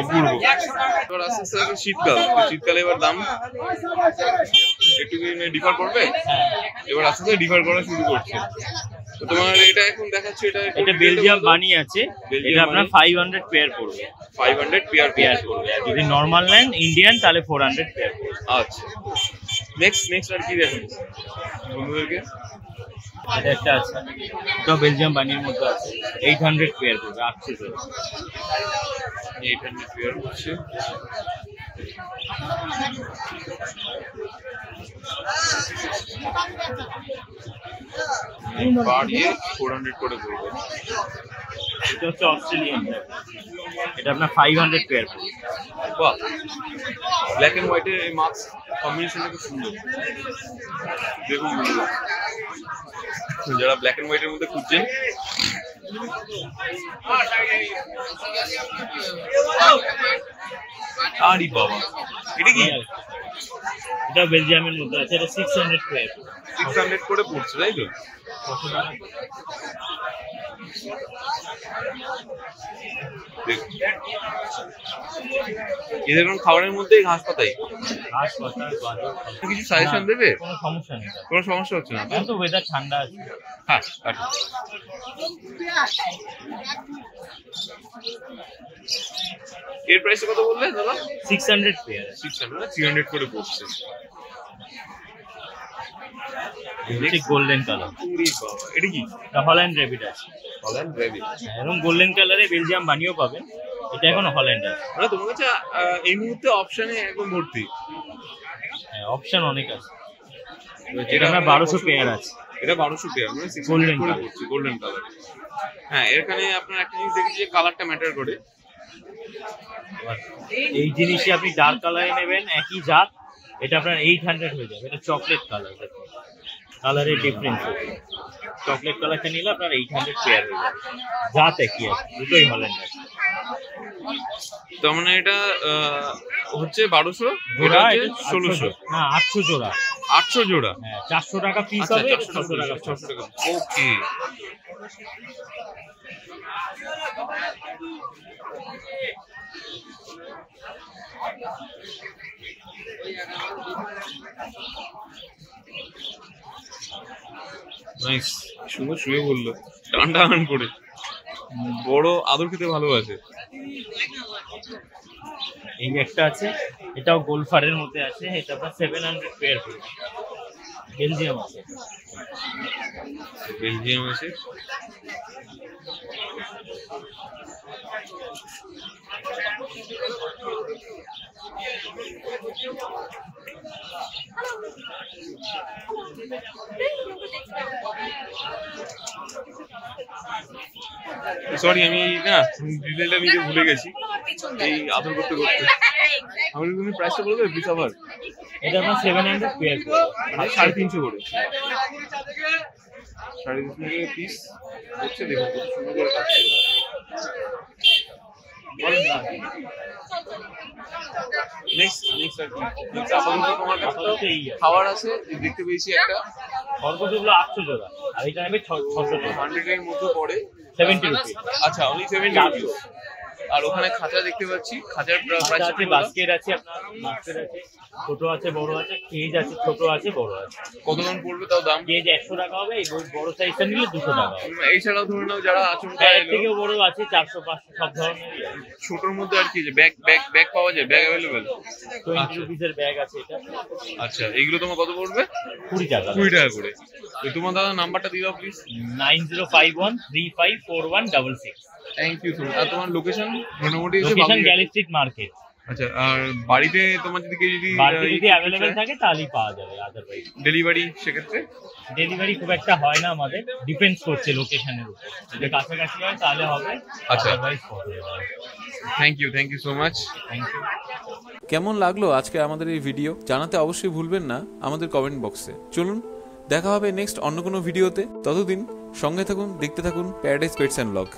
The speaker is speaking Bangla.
অপূর্ব। এবার আস্তে আস্তে এখন শীতকাল, শীতকালে এবার দাম একটু ডিফার করবে, এবার আস্তে আস্তে ডিফার করা শুরু করছে। তো তোমার এটা এখন দেখাচ্ছে, এটা বেলজিয়াম বানি আছে, এটা আপনার 500 পেয়ার পড়বে। 500 পেয়ার পড়বে। আর যদি নরমাল নেন ইন্ডিয়ান তাহলে 400 পেয়ার পড়বে। আচ্ছা, নেক্সট আর কি দেখেন বন্ধুদেরকে? এটা একটা আছে, এটা বেলজিয়াম বানির মধ্যে আছে, 800 পেয়ার পড়বে, 800 জোড়া। 800 পেয়ার হচ্ছে। বাড়িয়ে 400 করে পড়বে। এটা হচ্ছে অস্ট্রেলিয়ান, এটা আপনার 500 পেয়ার পড়বে। বাহ, ব্ল্যাক এন্ড হোয়াইটের এই মাস্ক কম্বিনেশনটা খুব সুন্দর। দেখুন বন্ধুরা, যারা ব্ল্যাক এন্ড হোয়াইটের মধ্যে খুঁজছেন, আরে বাবা, এটা কি? এটা বেলজিয়ামের মধ্যে আছে, এটা 600 পেয়ার, 600 করে পড়ছে, তাই তো? এদের কোন খাবারের মধ্যে ঘাস পাতাই, কিছু সাজেশন দেবে? কোনো সমস্যা নেই, কোনো সমস্যা হচ্ছে না তো ওয়েদার ঠান্ডা আছে। হ্যাঁ, এর প্রাইস কত বললে দাদা? 600 পেয়ার, 300 করে পড়ছে। গোল্ডেন কালার, এটা কি? হল্যান্ড রেবিট আছে। হল্যান্ড রেবিট, এরকম গোল্ডেন কালারে বেলজিয়াম বানিও পাবেন। এটা এখন হল্যান্ড আছে। মানে তোমার কাছে এই মুহূর্তে অপশনে একদম ভর্তি। হ্যাঁ, অপশন অনেক আছে। এটা আমরা 1200 পেয়ার আছে। এটা 1200 পেয়ার, মানে 600 করে পড়ছে, গোল্ডেন কালার। হ্যাঁ, এখানে আপনার একটা জিনিস দেখেছি যে কালারটা ম্যাটার করে। এই জিনিসই আপনি ডার্ক কালারে নেবেন, একই জাত, এটা আপনার 800 হয়ে যাবে। এটা চকলেট কালার, কালারের ডিফারেন্স আছে। চকলেট কালারটা নিলে আপনার 800 পেয়ার হয়ে যাবে। জাত একই আছে, দুটোই হল্যান্ড আছে। তার মানে এটা হচ্ছে 1200, এটা হচ্ছে 1600, না 800 জোড়া। 800 জোড়া, হ্যাঁ, 400 টাকা পিস হবে। 600 টাকা। ওকে, নাইস। সুন্দর শুয়ে বললো, টান করে। বড় আদর খেতে ভালোবাসে। এই একটা আছে, এটাও গোলফারের মধ্যে আছে, এটা আপনার 700 পেয়ার পড়বে। বেলজিয়াম আছে, বেলজিয়াম আছে। সরি, আমি না ডিটেলটা নিজে ভুলে গেছি এই আদর করতে করতে। আমি তুমি প্রাইসটা বলবে প্লিজ আবার? এটা আপনার 700 পেয়ার, 350 করে, 350 পিস হচ্ছে। দেখুন কত সুন্দর করে কাজ করে। খাবার আছে দেখতে পেয়েছি একটা, খরগোশগুলো 800 জোড়া, আর এটা নেবে 600 জোড়া। 100 এর মধ্যে পড়ে, 70 রুপি। আচ্ছা, অনলি 70 রুপি। আর ওখানে খাঁচা দেখতে পাচ্ছি, খাঁচার প্রাইস আছে, বাস্কেট আছে, আপনার বাস্কেট আছে, ছোট আছে, বড় আছে, কেজ আছে, ছোট আছে, বড় আছে। কত দাম পড়বে তাও? দাম কেজ 100 টাকা হবে, এই বড় সাইজটা নিলে 200 টাকা হবে। এছাড়াও ধরে নাও যারা আচমকা এর থেকেও বড় আছে, 400 500 সব ধরনের। ছোটর মধ্যে আর কি যে ব্যাগ পাওয়া যায়, ব্যাগ अवेलेबल? 20 রুপিসের ব্যাগ আছে এটা। আচ্ছা, এইগুলো তোমার কত পড়বে? 20 টাকা। 20 টাকা করে। তো তোমার দাদা নাম্বারটা দিয়ে দাও please. 9051354166। Thank you so much. আর তোমার লোকেশন? মোটামুটি লোকেশন গ্যালি স্ট্রিট মার্কেট। আচ্ছা, আর বাড়িতে তোমার যদি অ্যাভেলেবেল থাকে তাহলেই পাওয়া যাবে। আদারওয়াইজ ডেলিভারি সেক্ষেত্রে ডেলিভারি খুব একটা হয় না আমাদের, ডিপেন্ডস করছে লোকেশনের উপর। যদি কাছাকাছি হয় তাহলে হবে, আচ্ছা। Otherwise thank you so much. Thank you. কেমন লাগলো আজকে আমাদের এই ভিডিও জানাতে অবশ্যই ভুলবেন না আমাদের কমেন্ট বক্সে। চলুন দেখা হবে নেক্সট অন্য কোনো ভিডিওতে। ততদিন সঙ্গে থাকুন, দেখতে থাকুন প্যারাডাইস পেটস অ্যান্ড ব্লগ।